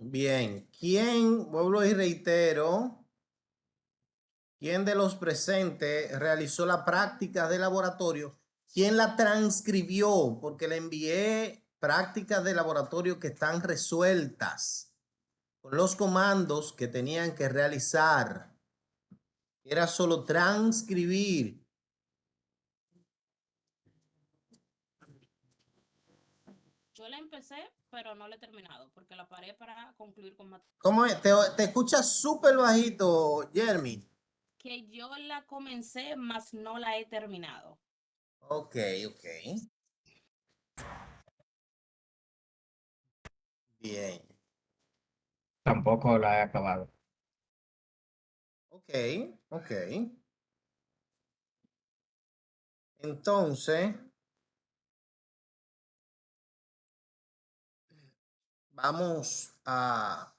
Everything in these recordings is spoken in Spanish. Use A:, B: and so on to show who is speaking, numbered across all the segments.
A: Bien, vuelvo y reitero, quién de los presentes realizó la práctica de laboratorio? ¿Quién la transcribió? Porque le envié prácticas de laboratorio que están resueltas con los comandos que tenían que realizar. Era solo transcribir.
B: Yo la empecé, pero no la he terminado, porque la paré para concluir con
A: ¿Cómo es? Te escuchas súper bajito, Jeremy.
B: que yo la comencé, mas no la he terminado.
A: Ok, ok. Bien.
C: Tampoco la he acabado.
A: Ok, ok. Entonces, vamos a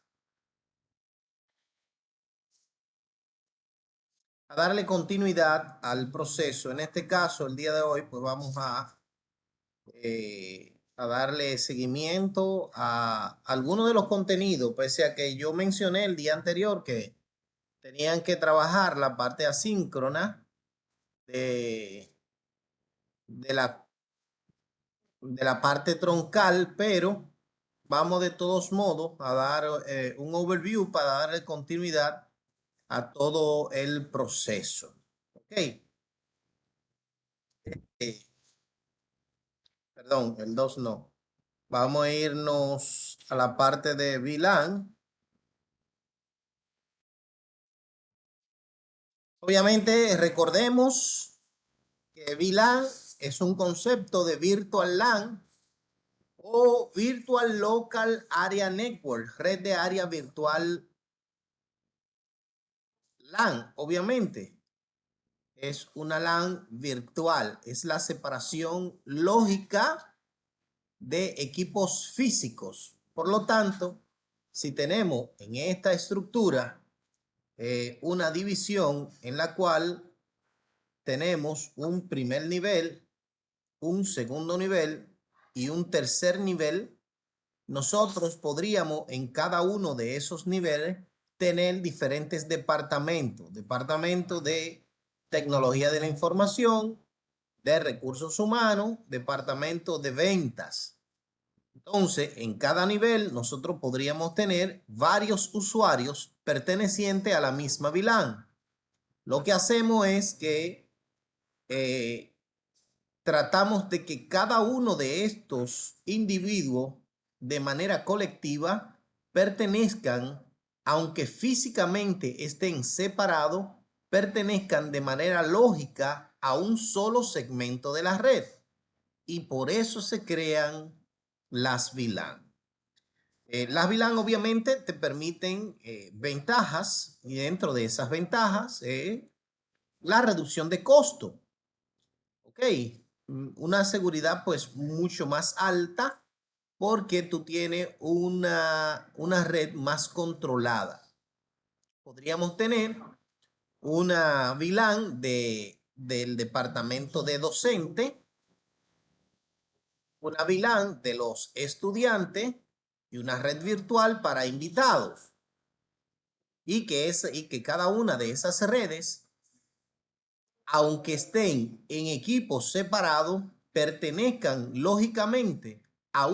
A: darle continuidad al proceso. En este caso, el día de hoy, pues vamos a darle seguimiento a algunos de los contenidos, pese a que yo mencioné el día anterior que tenían que trabajar la parte asíncrona de, de la, de la parte troncal, pero vamos de todos modos a dar un overview para darle continuidad a todo el proceso. Ok. Eh, Perdón, el 2 no. Vamos a irnos a la parte de VLAN. Obviamente, recordemos que VLAN es un concepto de Virtual LAN o Virtual Local Area Network, red de área virtual LAN, obviamente. Es una LAN virtual, es la separación lógica de equipos físicos. Por lo tanto, si tenemos en esta estructura una división en la cual tenemos un primer nivel, un segundo nivel y un tercer nivel, nosotros podríamos en cada uno de esos niveles tener diferentes departamentos. Departamento de tecnología de la información, de recursos humanos, departamento de ventas. Entonces, en cada nivel nosotros podríamos tener varios usuarios pertenecientes a la misma VLAN. Lo que hacemos es que eh, tratamos de que cada uno de estos individuos de manera colectiva pertenezcan, aunque físicamente estén separados, pertenezcan de manera lógica a un solo segmento de la red. Y por eso se crean las VLAN. Las VLAN obviamente te permiten ventajas y dentro de esas ventajas la reducción de costo. Ok, una seguridad pues mucho más alta porque tú tienes una red más controlada. Podríamos tener una VLAN del departamento de docente, una VLAN de los estudiantes y una red virtual para invitados. Y que cada una de esas redes, aunque estén en equipos separados, pertenezcan lógicamente a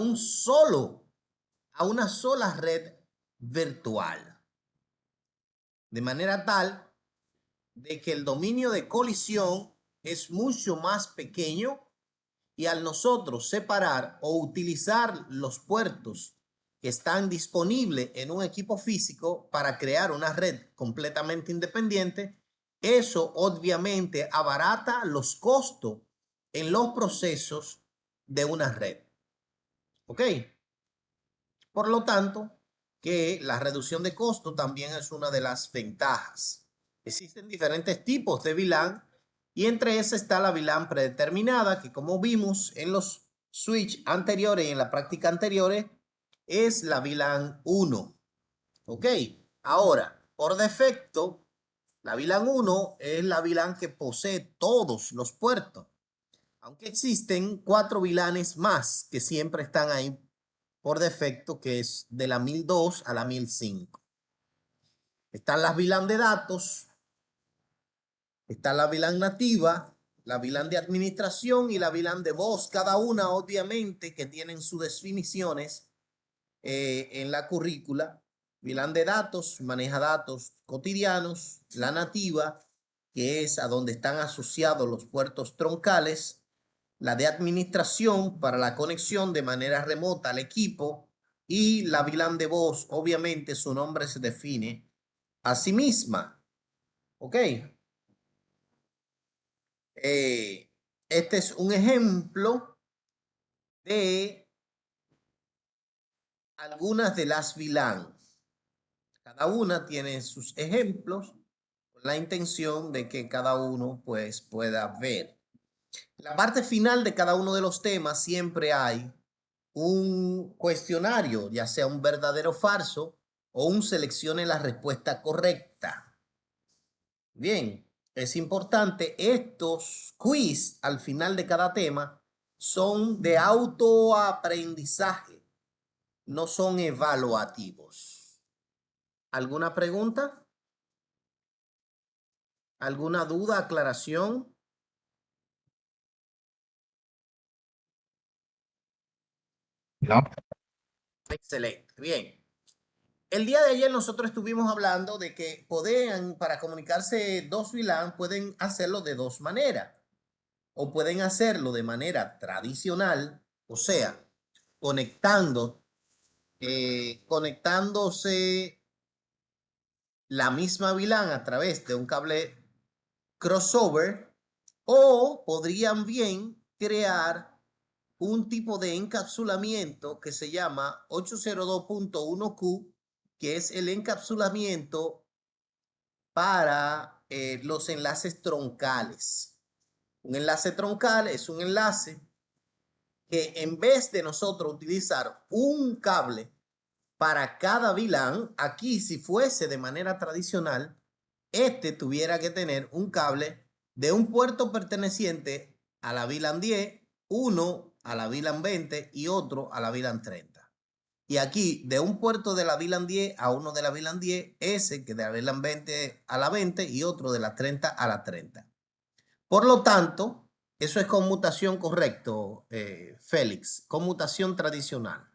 A: a una sola red virtual. De manera tal de que el dominio de colisión es mucho más pequeño y al nosotros separar o utilizar los puertos que están disponibles en un equipo físico para crear una red completamente independiente, eso obviamente abarata los costos en los procesos de una red. ¿Ok? Por lo tanto, que la reducción de costo también es una de las ventajas. Existen diferentes tipos de VLAN y entre esas está la VLAN predeterminada, que como vimos en los switch anteriores y en la práctica anteriores, es la VLAN 1. ¿Ok? Ahora, por defecto, la VLAN 1 es la VLAN que posee todos los puertos, aunque existen 4 VLANes más que siempre están ahí por defecto, que es de la 1002 a la 1005. Están las VLAN de datos, está la VLAN nativa, la VLAN de administración y la VLAN de voz, cada una obviamente que tienen sus definiciones en la currícula. VLAN de datos maneja datos cotidianos, la nativa, que es a donde están asociados los puertos troncales, la de administración para la conexión de manera remota al equipo y la VLAN de voz, obviamente su nombre se define a sí misma. ¿Ok? Este es un ejemplo de algunas de las VLAN. Cada una tiene sus ejemplos con la intención de que cada uno pues pueda ver. En la parte final de cada uno de los temas siempre hay un cuestionario, ya sea un verdadero o falso o un seleccione la respuesta correcta. Bien, es importante, estos quiz al final de cada tema son de autoaprendizaje, no son evaluativos. ¿Alguna pregunta? ¿Alguna duda, aclaración?
C: No,
A: Excelente, bien. El día de ayer nosotros estuvimos hablando de que para comunicarse dos VLAN, pueden hacerlo de dos maneras. O pueden hacerlo de manera tradicional, o sea, conectándose la misma VLAN a través de un cable crossover, o podrían bien crear un tipo de encapsulamiento que se llama 802.1Q, que es el encapsulamiento para los enlaces troncales. Un enlace troncal es un enlace que en vez de nosotros utilizar un cable para cada VLAN, aquí si fuese de manera tradicional, este tuviera que tener un cable de un puerto perteneciente a la VLAN 10, uno a la VLAN 20 y otro a la VLAN 30. Y aquí de un puerto de la VLAN 10 a uno de la VLAN 10, ese que de la VLAN 20 a la 20 y otro de la 30 a la 30. Por lo tanto, eso es conmutación correcto, Félix, conmutación tradicional.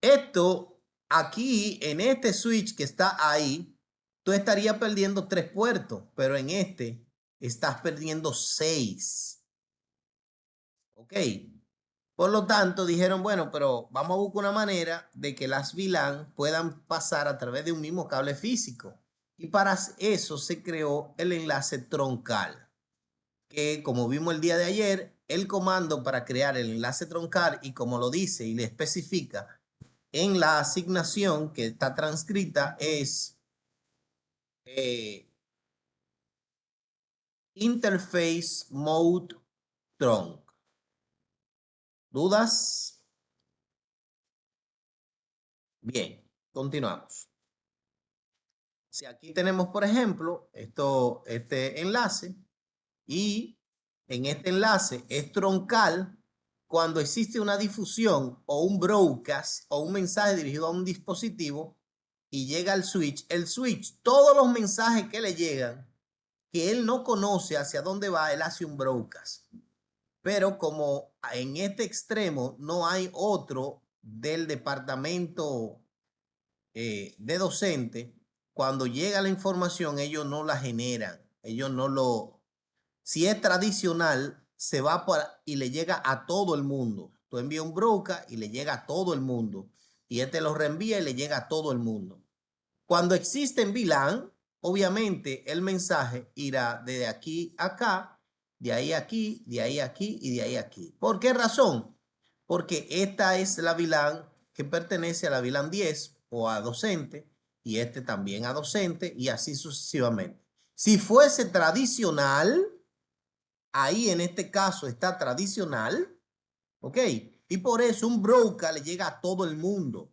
A: Esto aquí en este switch que está ahí, tú estarías perdiendo 3 puertos, pero en este estás perdiendo 6. ¿Ok? Por lo tanto, dijeron, bueno, pero vamos a buscar una manera de que las VLAN puedan pasar a través de un mismo cable físico. Y para eso se creó el enlace troncal, que como vimos el día de ayer, el comando para crear el enlace troncal, y como lo dice y le especifica en la asignación que está transcrita, es Interface Mode Trunk. ¿Dudas? Bien, continuamos. Si aquí tenemos, por ejemplo, este enlace, y en este enlace es troncal cuando existe una difusión o un broadcast o un mensaje dirigido a un dispositivo y llega al switch. El switch, todos los mensajes que le llegan, que él no conoce hacia dónde va, él hace un broadcast. Pero como en este extremo no hay otro del departamento de docente, cuando llega la información, ellos no la generan. Ellos no lo... Si es tradicional, se va y le llega a todo el mundo. Tú envías un broadcast y le llega a todo el mundo. Y este lo reenvía y le llega a todo el mundo. Cuando existen VLAN, obviamente el mensaje irá de aquí a acá, de ahí a aquí, de ahí a aquí y de ahí a aquí. ¿Por qué razón? Porque esta es la VLAN que pertenece a la VLAN 10 o a docente, y este también a docente, y así sucesivamente. Si fuese tradicional, ahí en este caso está tradicional, ¿ok? Y por eso un broadcast le llega a todo el mundo.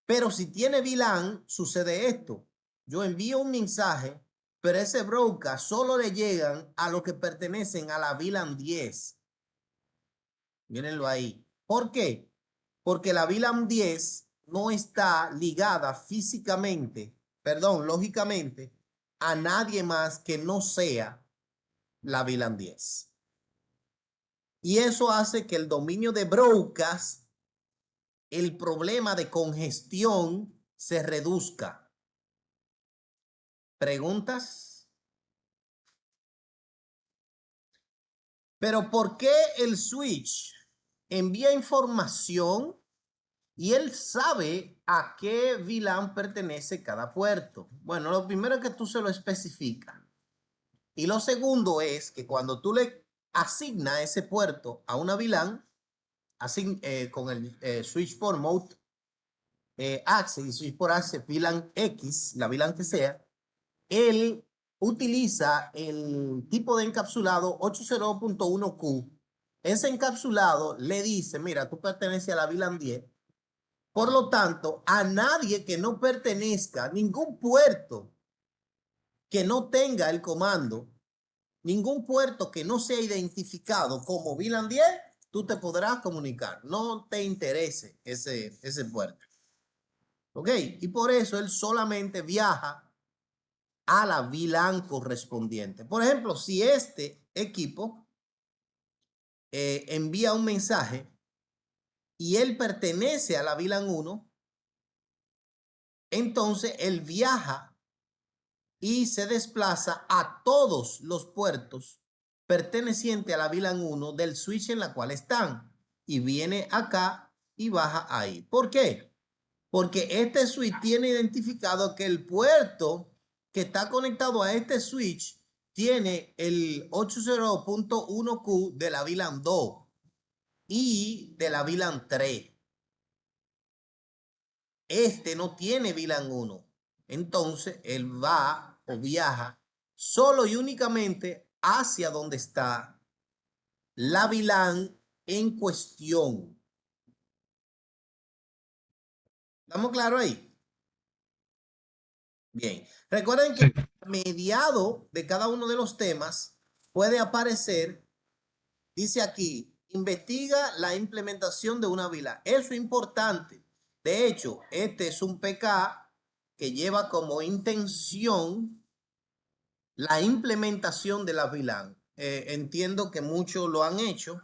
A: Pero si tiene VLAN, sucede esto. Yo envío un mensaje, pero ese broadcast solo le llegan a los que pertenecen a la VLAN 10. Mírenlo ahí. ¿Por qué? Porque la VLAN 10 no está ligada físicamente, perdón, lógicamente, a nadie más que no sea la VLAN 10. Y eso hace que el dominio de broadcast, el problema de congestión se reduzca. ¿Preguntas? Pero ¿por qué el switch envía información y él sabe a qué VLAN pertenece cada puerto? Bueno, lo primero es que tú se lo especificas. Y lo segundo es que cuando tú le asignas ese puerto a una VLAN, con el switch port mode access y switch port access VLAN X, la VLAN que sea, él utiliza el tipo de encapsulado 80.1Q. Ese encapsulado le dice, mira, tú perteneces a la VLAN 10. Por lo tanto, a nadie que no pertenezca, ningún puerto que no tenga el comando, ningún puerto que no sea identificado como VLAN 10, tú te podrás comunicar. No te interese ese puerto. ¿Ok? Y por eso él solamente viaja a la VLAN correspondiente. Por ejemplo, si este equipo envía un mensaje y él pertenece a la VLAN 1, entonces él viaja y se desplaza a todos los puertos pertenecientes a la VLAN 1 del switch en la cual están y viene acá y baja ahí. ¿Por qué? Porque este switch tiene identificado que el puerto que está conectado a este switch tiene el 80.1Q de la VLAN 2 y de la VLAN 3. Este no tiene VLAN 1. Entonces, él va o viaja solo y únicamente hacia donde está la VLAN en cuestión. ¿Estamos claros ahí? Bien. Recuerden que a mediado de cada uno de los temas puede aparecer, dice aquí, investiga la implementación de una VLAN. Eso es importante. De hecho, este es un PK que lleva como intención la implementación de la VLAN. Entiendo que muchos lo han hecho,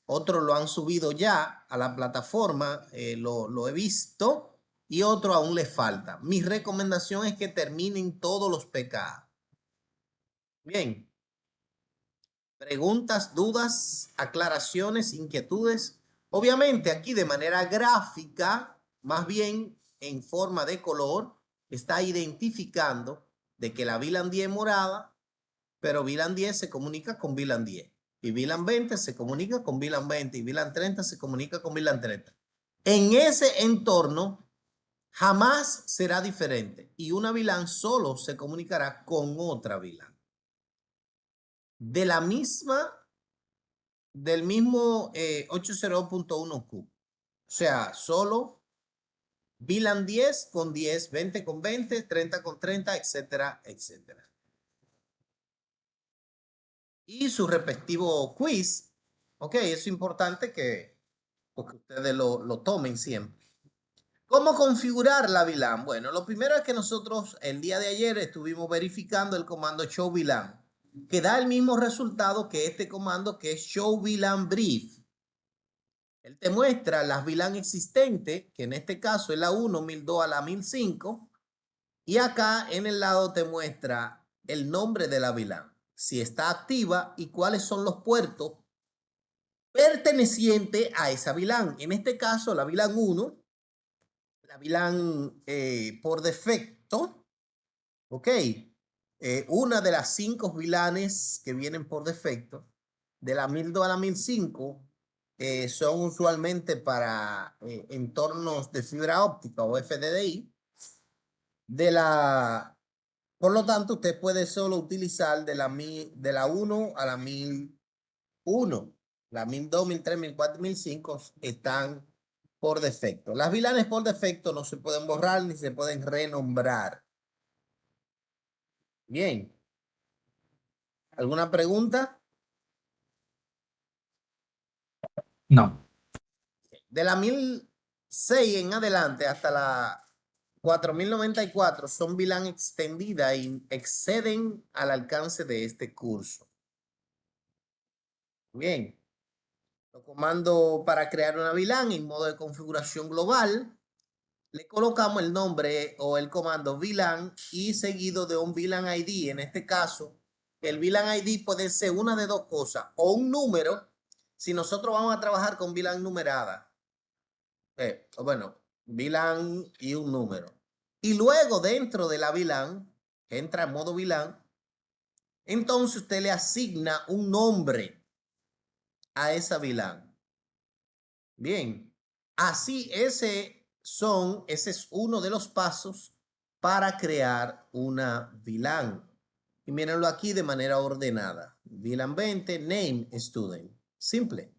A: otros lo han subido ya a la plataforma, lo he visto, y otros aún les falta. Mi recomendación es que terminen todos los PK. Bien. Preguntas, dudas, aclaraciones, inquietudes. Obviamente aquí de manera gráfica, más bien en forma de color, está identificando de que la VLAN 10 es morada, pero VLAN 10 se comunica con VLAN 10. Y VLAN 20 se comunica con VLAN 20 y VLAN 30 se comunica con VLAN 30. En ese entorno jamás será diferente y una VLAN solo se comunicará con otra VLAN. Del mismo 80.1Q. O sea, solo VLAN 10 con 10, 20 con 20, 30 con 30, etcétera, etcétera. Y su respectivo quiz. Ok, es importante que ustedes lo tomen siempre. ¿Cómo configurar la VLAN? Bueno, lo primero es que nosotros el día de ayer estuvimos verificando el comando show VLAN, que da el mismo resultado que este comando, que es show VLAN brief. Él te muestra las VLAN existentes, que en este caso es la 1, 1002 a la 1005. Y acá en el lado te muestra el nombre de la VLAN, si está activa y cuáles son los puertos pertenecientes a esa VLAN. En este caso, la VLAN 1, la VLAN por defecto, ok. Una de las 5 VLANs que vienen por defecto, de la 1002 a la 1005, son usualmente para entornos de fibra óptica o FDDI. Por lo tanto, usted puede solo utilizar de la 1 a la 1001. La 1002, 1003, 1004, 1005 están por defecto. Las VLANs por defecto no se pueden borrar ni se pueden renombrar. Bien. ¿Alguna pregunta?
C: No.
A: De la 1000, 6 en adelante hasta la 4094 son VLAN extendida y exceden al alcance de este curso. Bien. Los comandos para crear una VLAN en modo de configuración global. Le colocamos el nombre o el comando VLAN y seguido de un VLAN ID. En este caso, el VLAN ID puede ser una de dos cosas. O un número, si nosotros vamos a trabajar con VLAN numerada. Bueno, VLAN y un número. Y luego dentro de la VLAN, entra en modo VLAN, entonces usted le asigna un nombre a esa VLAN. Bien, así ese es uno de los pasos para crear una VLAN. Y mírenlo aquí de manera ordenada. VLAN 20, name student. Simple.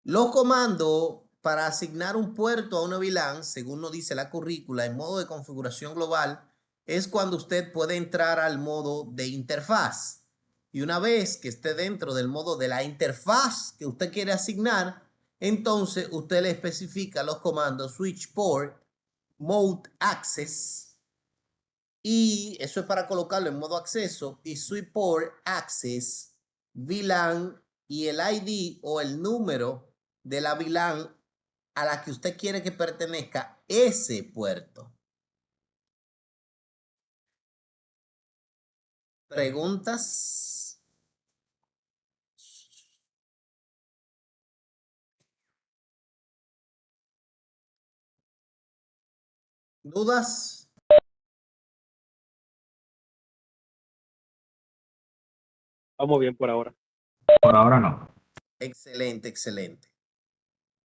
A: Los comandos para asignar un puerto a una VLAN, según nos dice la currícula, en modo de configuración global, es cuando usted puede entrar al modo de interfaz. Y una vez que esté dentro del modo de la interfaz que usted quiere asignar, entonces usted le especifica los comandos switch port, mode access, y eso es para colocarlo en modo acceso, y switch port access, VLAN y el ID o el número de la VLAN a la que usted quiere que pertenezca ese puerto. ¿Preguntas? ¿Dudas?
D: Vamos bien por ahora.
C: Por ahora no.
A: Excelente, excelente.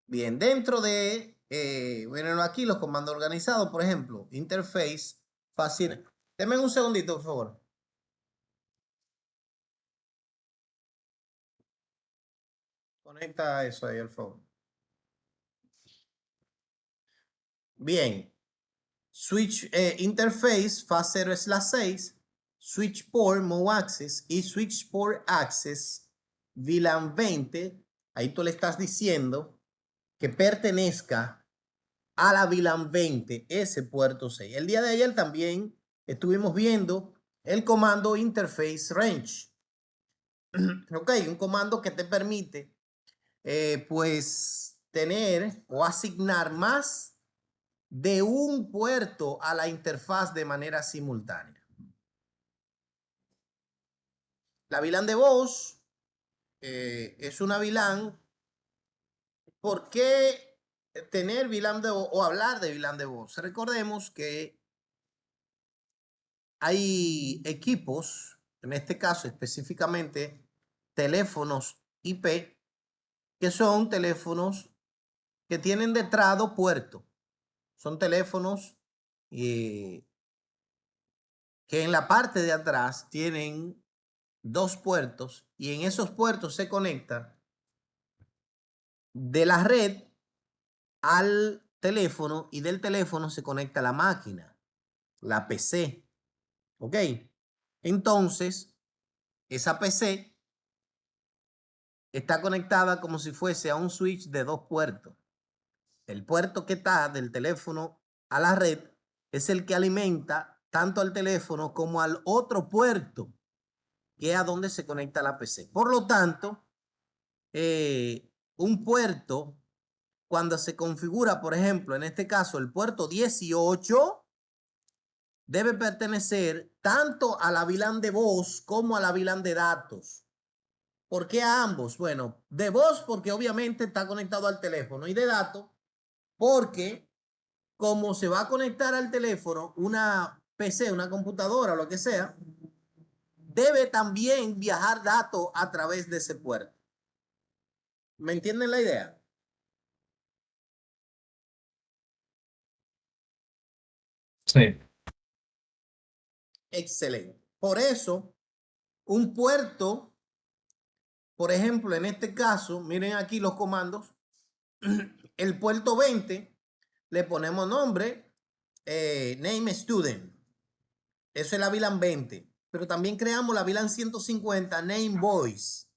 A: Bien, dentro de, mirenlo aquí, los comandos organizados, por ejemplo, interface, fácil. Denme un segundito, por favor. Conecta eso ahí, al favor. Bien. Switch interface, fase 0/6, switch port, mode access y switch port access, VLAN 20. Ahí tú le estás diciendo que pertenezca a la VLAN 20, ese puerto 6. El día de ayer también estuvimos viendo el comando interface range. Ok, un comando que te permite pues tener o asignar más de un puerto a la interfaz de manera simultánea. La VLAN de voz es una VLAN. ¿Por qué tener VLAN de voz o hablar de VLAN de voz? Recordemos que hay equipos, en este caso específicamente teléfonos IP, que son teléfonos que tienen de entrada puerto. Son teléfonos que en la parte de atrás tienen dos puertos y en esos puertos se conecta de la red al teléfono y del teléfono se conecta la máquina, la PC. ¿Ok? Entonces, esa PC está conectada como si fuese a un switch de dos puertos. El puerto que está del teléfono a la red es el que alimenta tanto al teléfono como al otro puerto, que es a donde se conecta la PC. Por lo tanto, un puerto, cuando se configura, por ejemplo, en este caso, el puerto 18, debe pertenecer tanto a la VLAN de voz como a la VLAN de datos. ¿Por qué a ambos? Bueno, de voz porque obviamente está conectado al teléfono y de datos porque como se va a conectar al teléfono una PC, una computadora, lo que sea, debe también viajar datos a través de ese puerto. ¿Me entienden la idea?
C: Sí.
A: Excelente. Por eso, un puerto, por ejemplo, en este caso, miren aquí los comandos, el puerto 20, le ponemos nombre, name student. Eso es la VLAN 20. Pero también creamos la VLAN 150, name voice.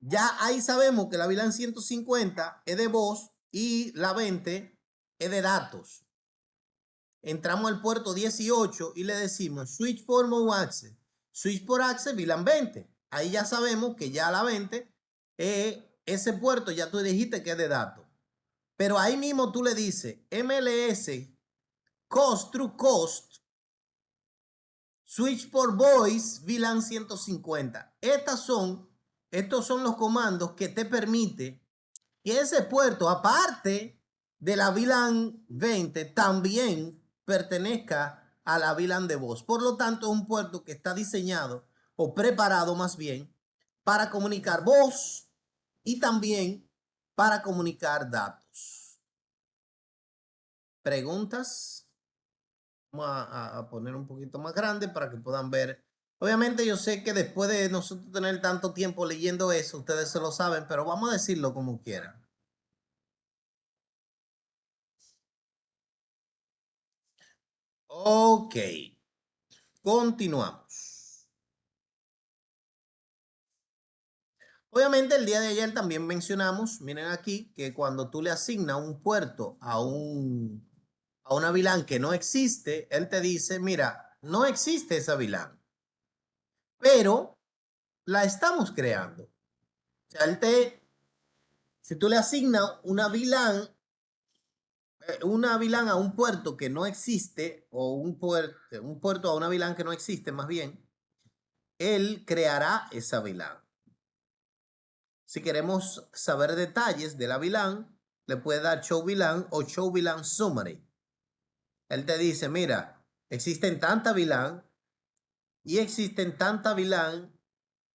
A: Ya ahí sabemos que la VLAN 150 es de voz y la 20 es de datos. Entramos al puerto 18 y le decimos switch por mode access. Switch por access VLAN 20. Ahí ya sabemos que ya la 20, ese puerto ya tú dijiste que es de datos. Pero ahí mismo tú le dices MLS cost through cost switch por voice VLAN 150. Estos son los comandos que te permite que ese puerto, aparte de la VLAN 20, también pertenezca a la VLAN de voz. Por lo tanto, es un puerto que está diseñado o preparado más bien para comunicar voz y también para comunicar datos. ¿Preguntas? Vamos a poner un poquito más grande para que puedan ver. Obviamente yo sé que después de nosotros tener tanto tiempo leyendo eso, ustedes se lo saben, pero vamos a decirlo como quieran. Ok, continuamos. Obviamente el día de ayer también mencionamos, miren aquí, que cuando tú le asignas un puerto a una VLAN que no existe, él te dice, mira, no existe esa VLAN, pero la estamos creando. O sea, si tú le asignas una VLAN a un puerto que no existe, o un puerto a una VLAN que no existe, más bien, él creará esa VLAN. Si queremos saber detalles de la VLAN, le puede dar Show VLAN o Show VLAN Summary. Él te dice, mira, existen tantas VLAN y existen tantas VLAN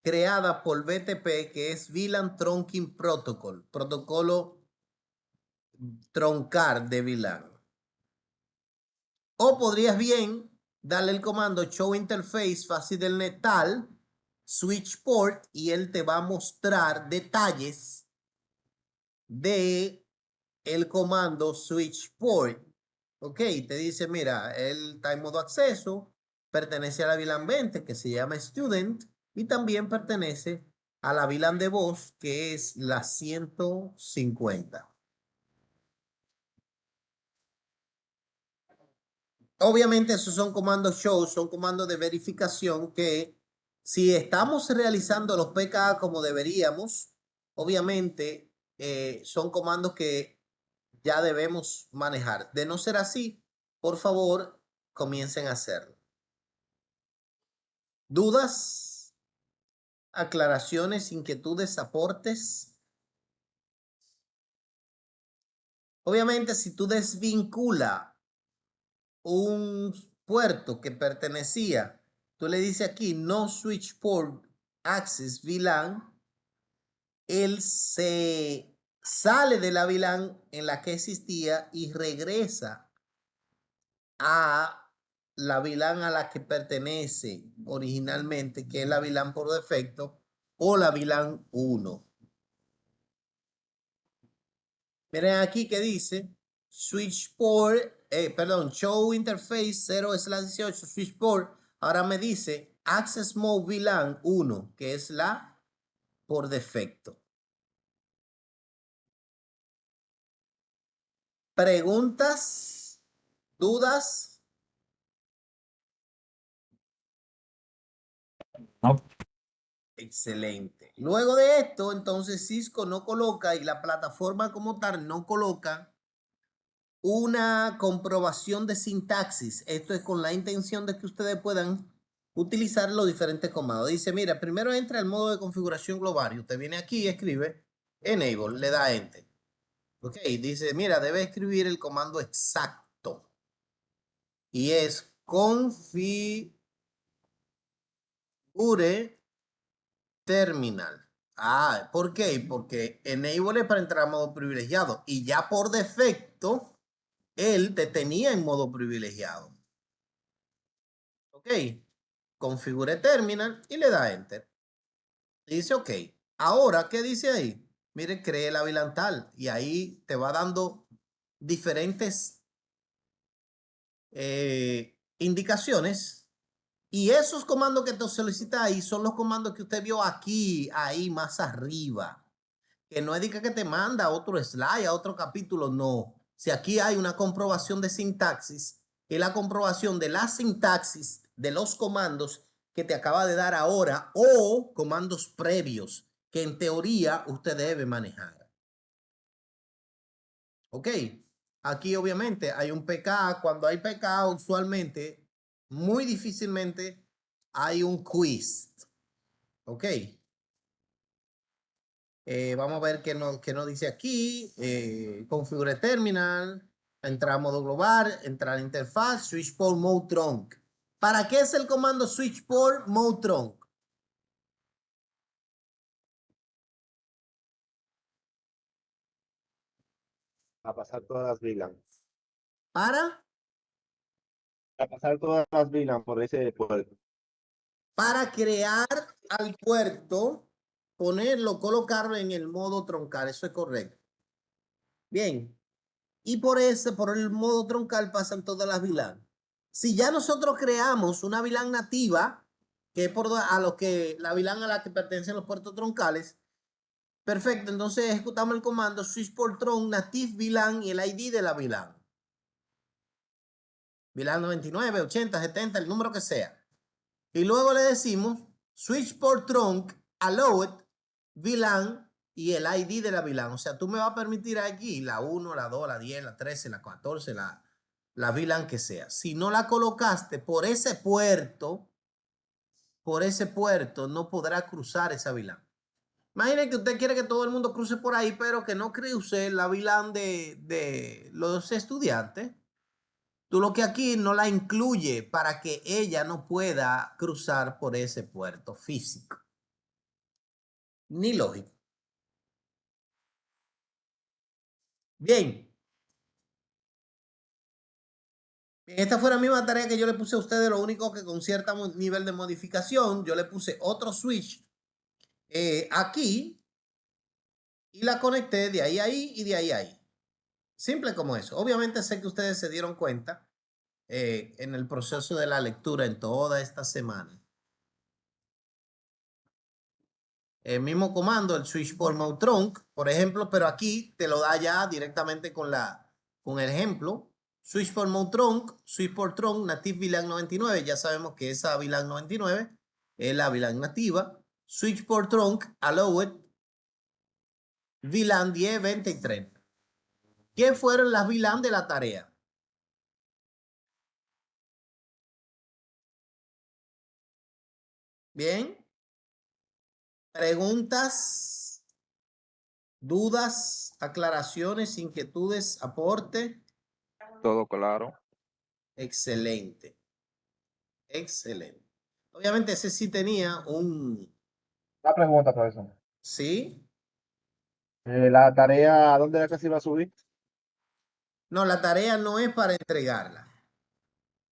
A: creadas por BTP, que es VLAN Trunking Protocol, protocolo troncar de VLAN. O podrías bien darle el comando Show Interface Fácil del Netal, Switch Port, y él te va a mostrar detalles de el comando switch port. Ok, te dice, mira, él está en modo acceso, pertenece a la VLAN 20 que se llama Student y también pertenece a la VLAN de voz que es la 150. Obviamente esos son comandos show, son comandos de verificación que si estamos realizando los PKA como deberíamos, obviamente son comandos que ya debemos manejar. De no ser así, por favor, comiencen a hacerlo. ¿Dudas? ¿Aclaraciones? ¿Inquietudes? ¿Aportes? Obviamente, si tú desvincula un puerto que pertenecía, tú le dices aquí no switch port access VLAN, él se sale de la VLAN en la que existía y regresa a la VLAN a la que pertenece originalmente, que es la VLAN por defecto, o la VLAN 1. Miren aquí que dice switch port, show interface 0/18 switch port. Ahora me dice access mode VLAN 1, que es la por defecto. ¿Preguntas? ¿Dudas?
C: No.
A: Excelente. Luego de esto, entonces Cisco no coloca y la plataforma como tal no coloca una comprobación de sintaxis. Esto es con la intención de que ustedes puedan utilizar los diferentes comandos. Dice, mira, primero entra el modo de configuración global y usted viene aquí y escribe enable, le da enter. Ok, dice, mira, debe escribir el comando exacto y es configure terminal. Ah, ¿por qué? Porque enable es para entrar a modo privilegiado y ya por defecto él te tenía en modo privilegiado. Ok, configure terminal y le da enter. Y dice ok. Ahora, ¿qué dice ahí? Mire, cree la VLAN tal y ahí te va dando diferentes indicaciones Y esos comandos que te solicita ahí son los comandos que usted vio aquí, ahí más arriba. Que no es de que te manda a otro slide, a otro capítulo, no. Si aquí hay una comprobación de sintaxis, es la comprobación de la sintaxis de los comandos que te acaba de dar ahora o comandos previos que en teoría usted debe manejar. ¿Ok? Aquí obviamente hay un PK. Cuando hay PK, usualmente, muy difícilmente hay un quiz. ¿Ok? Vamos a ver qué nos dice aquí. Configure terminal, entrar a modo global, entrar a interfaz, switch port mode trunk. ¿Para qué es el comando switch port mode trunk?
E: A pasar todas las VLAN.
A: Para
E: A pasar todas las VLAN por ese puerto.
A: crear al puerto, ponerlo, colocarlo en el modo troncal. Eso es correcto. Bien. Y por el modo troncal pasan todas las VLAN. Si ya nosotros creamos una VLAN nativa, que es la VLAN a la que pertenecen los puertos troncales, perfecto, entonces ejecutamos el comando switch port trunk native VLAN y el ID de la VLAN. VLAN 99, 80, 70, el número que sea. Y luego le decimos switch port trunk allowed VLAN y el ID de la VLAN. O sea, tú me vas a permitir aquí la 1, la 2, la 10, la 13, la 14, la VLAN que sea. Si no la colocaste por ese puerto, no podrá cruzar esa VLAN. Imaginen que usted quiere que todo el mundo cruce por ahí, pero que no cruce la VLAN de los estudiantes. Tú lo que aquí no la incluye para que ella no pueda cruzar por ese puerto físico. Ni lógico. Bien. Esta fue la misma tarea que yo le puse a ustedes, lo único que con cierto nivel de modificación, yo le puse otro switch aquí y la conecté de ahí a ahí y de ahí a ahí. Simple como eso. Obviamente sé que ustedes se dieron cuenta en el proceso de la lectura en toda esta semana. El mismo comando, el switch port mode trunk, por ejemplo, pero aquí te lo da ya directamente con el ejemplo. Switch port mode trunk, switch port trunk, native VLAN 99. Ya sabemos que esa VLAN 99 es la VLAN nativa. Switch port trunk, allowed, VLAN 10, 20 y 30. ¿Qué fueron las VLAN de la tarea? Bien. Preguntas, dudas, aclaraciones, inquietudes, aporte.
F: Todo claro.
A: Excelente. Excelente. Obviamente ese sí tenía
E: Una pregunta, profesor.
A: ¿sí?
E: La tarea, ¿dónde era que se iba a subir?
A: No, la tarea no es para entregarla.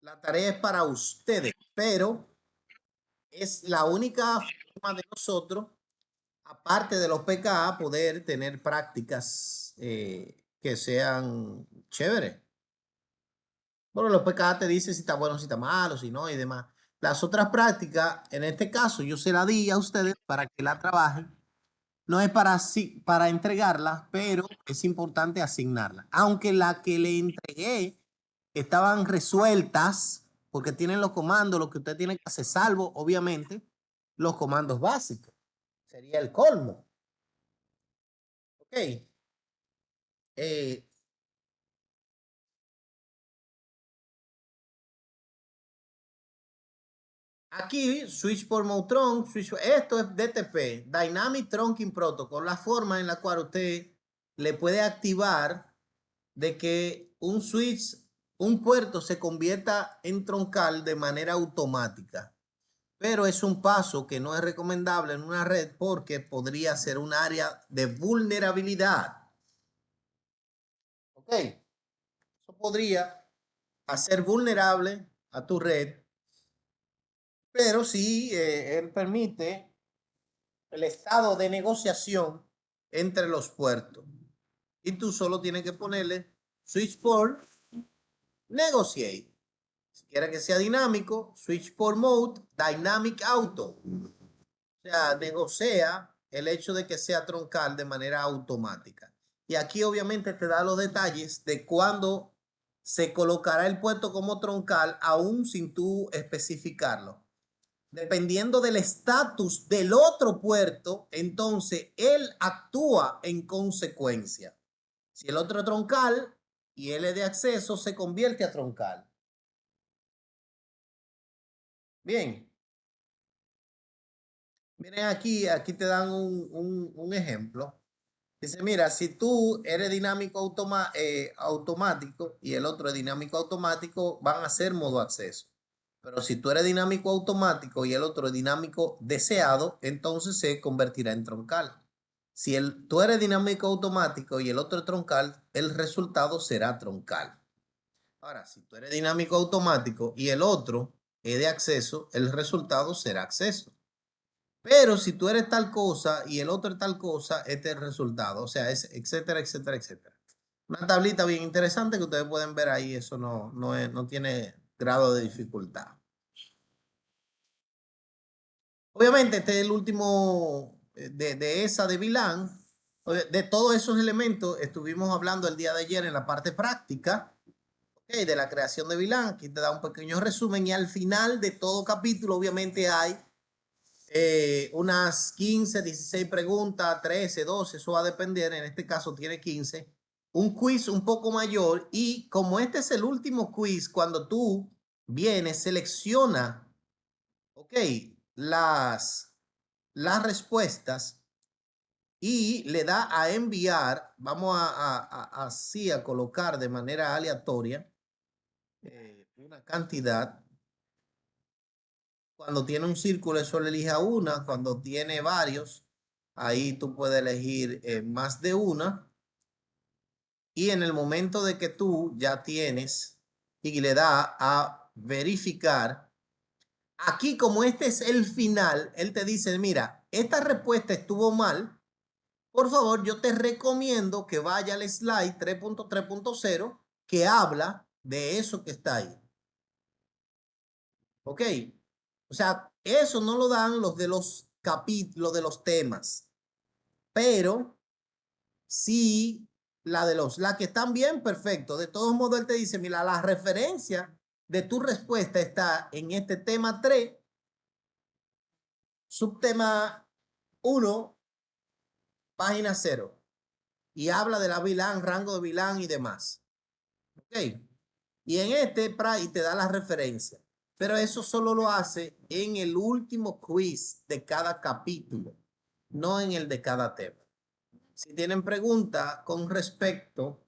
A: La tarea es para ustedes, pero es la única forma de nosotros, aparte de los PKA, poder tener prácticas que sean chéveres. Bueno, los PKA te dicen si está bueno, si está malo, si no y demás. Las otras prácticas, en este caso, yo se la di a ustedes para que la trabajen. No es para entregarla, pero es importante asignarla. Aunque la que le entregué estaban resueltas porque tienen los comandos, lo que usted tiene que hacer, salvo, obviamente, los comandos básicos. Sería el colmo. Ok. Aquí, switch por mode trunk, esto es DTP, Dynamic Trunking Protocol, la forma en la cual usted le puede activar de que un puerto se convierta en troncal de manera automática. Pero es un paso que no es recomendable en una red porque podría ser un área de vulnerabilidad. ¿Ok? Eso podría hacer vulnerable a tu red, pero sí él permite el estado de negociación entre los puertos. Y tú solo tienes que ponerle switch port negotiate. quiere que sea dinámico, switch port mode, dynamic auto. O sea, negocia el hecho de que sea troncal de manera automática. Y aquí obviamente te da los detalles de cuándo se colocará el puerto como troncal, aún sin tú especificarlo. Dependiendo del estatus del otro puerto, entonces él actúa en consecuencia. Si el otro es troncal y él es de acceso, se convierte a troncal. Bien. Miren aquí te dan un ejemplo. Dice, mira, si tú eres dinámico automático y el otro es dinámico automático, van a ser modo acceso. Pero si tú eres dinámico automático y el otro es dinámico deseado, entonces se convertirá en troncal. Si tú eres dinámico automático y el otro es troncal, el resultado será troncal. Ahora, si tú eres dinámico automático y el otro es de acceso, el resultado será acceso. Pero si tú eres tal cosa y el otro es tal cosa, este es el resultado. O sea, es etcétera, etcétera, etcétera. Una tablita bien interesante que ustedes pueden ver ahí. Eso no tiene grado de dificultad. Obviamente, este es el último de esa de VLAN. De todos esos elementos estuvimos hablando el día de ayer en la parte práctica, okay, de la creación de VLAN. Aquí te da un pequeño resumen y al final de todo capítulo obviamente hay unas 15, 16 preguntas, 13, 12, eso va a depender. En este caso tiene 15. Un quiz un poco mayor y como este es el último quiz, cuando tú vienes, selecciona, ok, las respuestas y le da a enviar. Vamos así a colocar de manera aleatoria una cantidad. Cuando tiene un círculo, eso le elija una. Cuando tiene varios, ahí tú puedes elegir más de una. Y en el momento de que tú ya tienes y le da a verificar, aquí como este es el final, él te dice, mira, esta respuesta estuvo mal. Por favor, yo te recomiendo que vaya al slide 3.3.0 que habla de eso que está ahí. ¿Ok? O sea, eso no lo dan los de los capítulos, de los temas, pero sí la que están bien, perfecto. De todos modos, él te dice, mira, la referencia de tu respuesta está en este tema 3, subtema 1, página 0, y habla de la VLAN, rango de VLAN y demás. ¿Ok? Y en este, y te da la referencia. Pero eso solo lo hace en el último quiz de cada capítulo, no en el de cada tema. Si tienen preguntas con respecto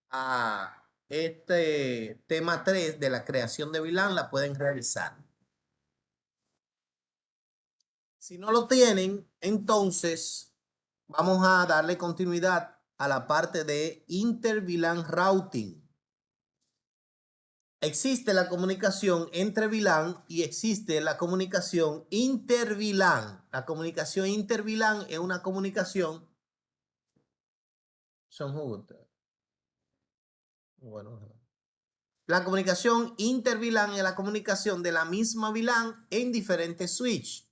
A: a este tema 3 de la creación de VLAN, la pueden realizar. Si no lo tienen, entonces vamos a darle continuidad a la parte de inter-VLAN routing. Existe la comunicación entre VLAN y existe la comunicación inter-VLAN. La comunicación inter-VLAN es una comunicación. La comunicación inter-VLAN es la comunicación de la misma VLAN en diferentes switches.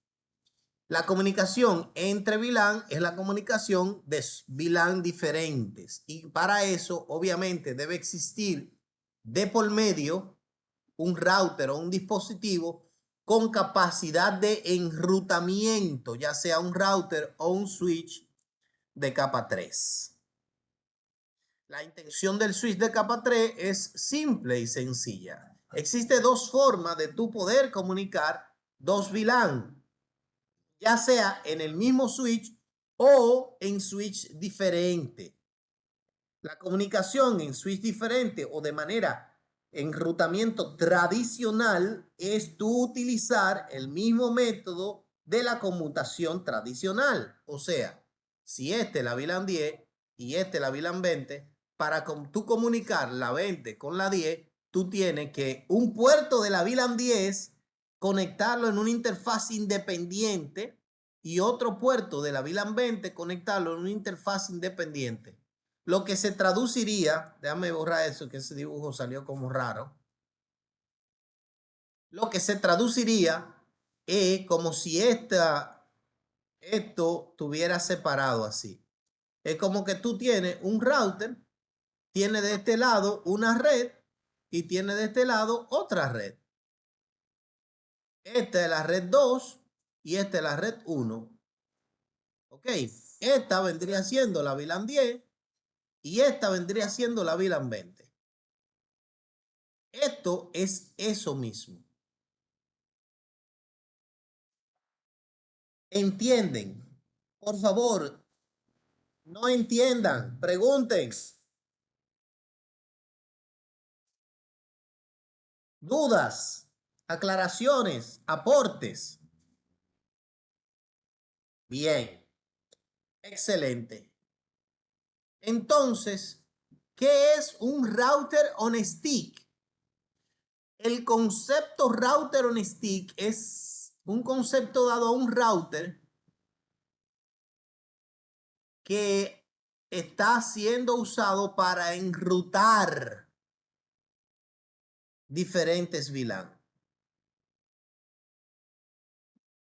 A: La comunicación entre VLAN es la comunicación de VLAN diferentes. Y para eso, obviamente, debe existir de por medio un router o un dispositivo con capacidad de enrutamiento, ya sea un router o un switch de capa 3. La intención del switch de capa 3 es simple y sencilla. Existe dos formas de tú poder comunicar dos VLAN, ya sea en el mismo switch o en switch diferente. La comunicación en switch diferente o de manera enrutamiento tradicional es tú utilizar el mismo método de la conmutación tradicional. O sea, si este es la VLAN 10 y este es la VLAN 20, para tú comunicar la 20 con la 10, tú tienes que un puerto de la VLAN 10 conectarlo en una interfaz independiente y otro puerto de la VLAN 20 conectarlo en una interfaz independiente. Lo que se traduciría, déjame borrar eso, que ese dibujo salió como raro. lo que se traduciría como si esto estuviera separado así. Es como que tú tienes un router, tiene de este lado una red y tiene de este lado otra red. Esta es la red 2 y esta es la red 1. Ok, esta vendría siendo la VLAN 10 y esta vendría siendo la VLAN 20. Esto es eso mismo. ¿Entienden? Por favor, no entiendan, pregunten. Dudas, aclaraciones, aportes. Bien, excelente. Entonces, ¿qué es un router on stick? El concepto router on stick es un concepto dado a un router que está siendo usado para enrutar diferentes VLAN.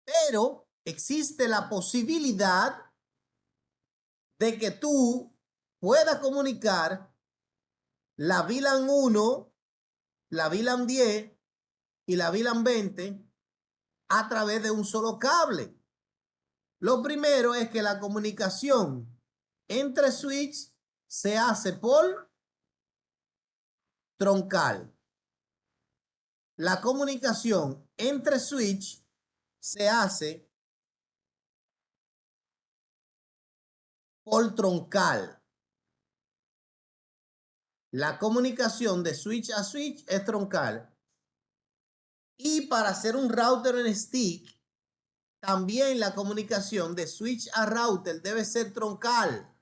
A: Pero existe la posibilidad de que tú puedas comunicar la VLAN 1, la VLAN 10 y la VLAN 20 a través de un solo cable. Lo primero es que la comunicación entre switch se hace por troncal. La comunicación entre switch se hace por troncal. La comunicación de switch a switch es troncal. Y para hacer un router en stick, también la comunicación de switch a router debe ser troncal.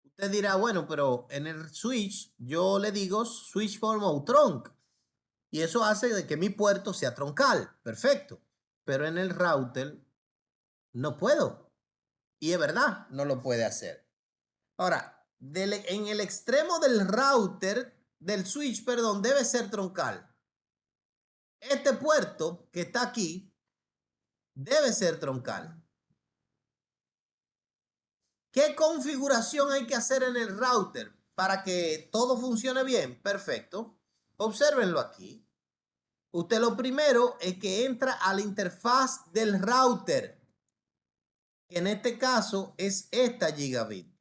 A: Usted dirá, bueno, pero en el switch yo le digo switch form trunk. Y eso hace de que mi puerto sea troncal. Perfecto. Pero en el router no puedo. Y es verdad, no lo puede hacer. Ahora, en el extremo del router, del switch, perdón, debe ser troncal. Este puerto que está aquí debe ser troncal. ¿Qué configuración hay que hacer en el router para que todo funcione bien? Perfecto. Obsérvenlo aquí. Usted lo primero es que entra a la interfaz del router, que en este caso es esta gigabit.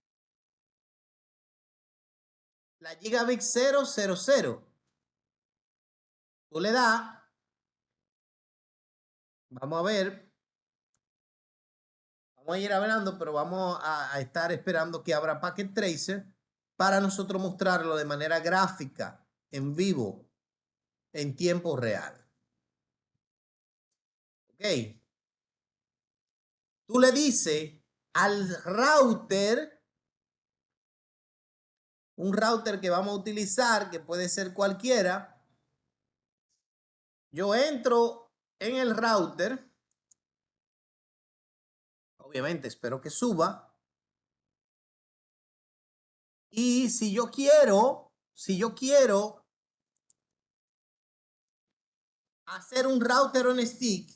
A: La gigabit 000. Tú le das. Vamos a ver. Vamos a ir hablando, pero vamos a estar esperando que abra Packet Tracer para nosotros mostrarlo de manera gráfica, en vivo, en tiempo real. Ok. Tú le dices al router, un router que vamos a utilizar, que puede ser cualquiera. Yo entro en el router. Obviamente espero que suba. Y si yo quiero hacer un router on stick,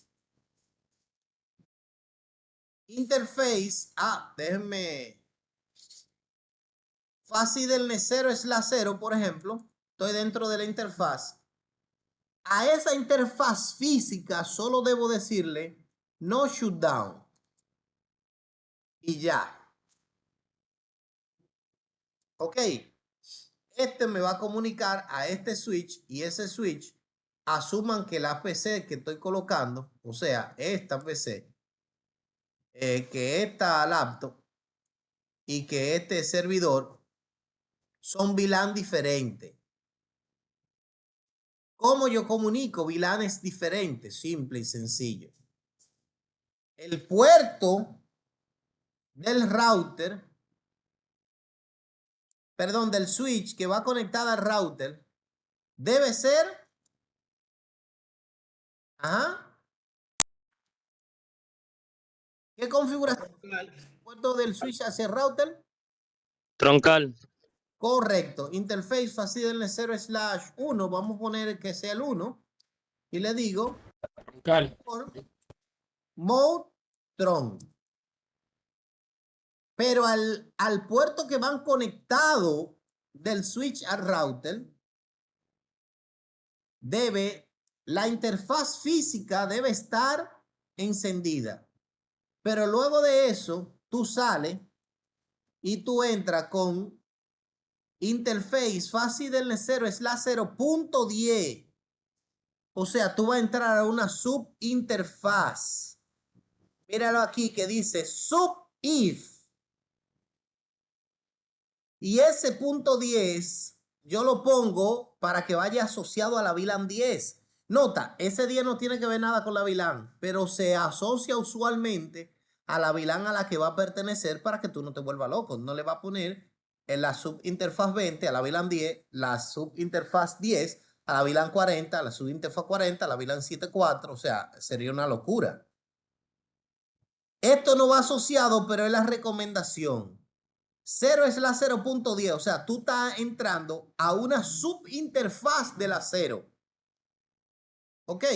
A: interface, déjenme, fácil del N0 es la 0, por ejemplo, estoy dentro de la interfaz. A esa interfaz física solo debo decirle no shutdown y ya. Ok, este me va a comunicar a este switch y ese switch asuman que la PC que estoy colocando, o sea, esta PC, que esta laptop y que este servidor son VLAN diferentes. ¿Cómo yo comunico VLANes diferentes? Simple y sencillo. El puerto del router, perdón, del switch que va conectada al router debe ser, ¿qué configuración? ¿El puerto del switch hacia el router?
D: Troncal.
A: Correcto. Interface facility 0/1. Vamos a poner que sea el 1. Y le digo por mode Tron. Pero al puerto que van conectado del switch al router, la interfaz física debe estar encendida. Pero luego de eso, tú sales y tú entras con interface facility 0/0.10. O sea, tú vas a entrar a una subinterfaz. Míralo aquí que dice subif. Y ese punto 10 yo lo pongo para que vaya asociado a la VLAN 10. Nota, ese 10 no tiene que ver nada con la VLAN, pero se asocia usualmente a la VLAN a la que va a pertenecer para que tú no te vuelvas loco. No le va a poner en la subinterfaz 20 a la VLAN 10, la subinterfaz 10 a la VLAN 40, a la subinterfaz 40, a la VLAN 7.4. O sea, sería una locura. Esto no va asociado, pero es la recomendación. 0/0.10, o sea, tú estás entrando a una subinterfaz de la 0. ¿Ok?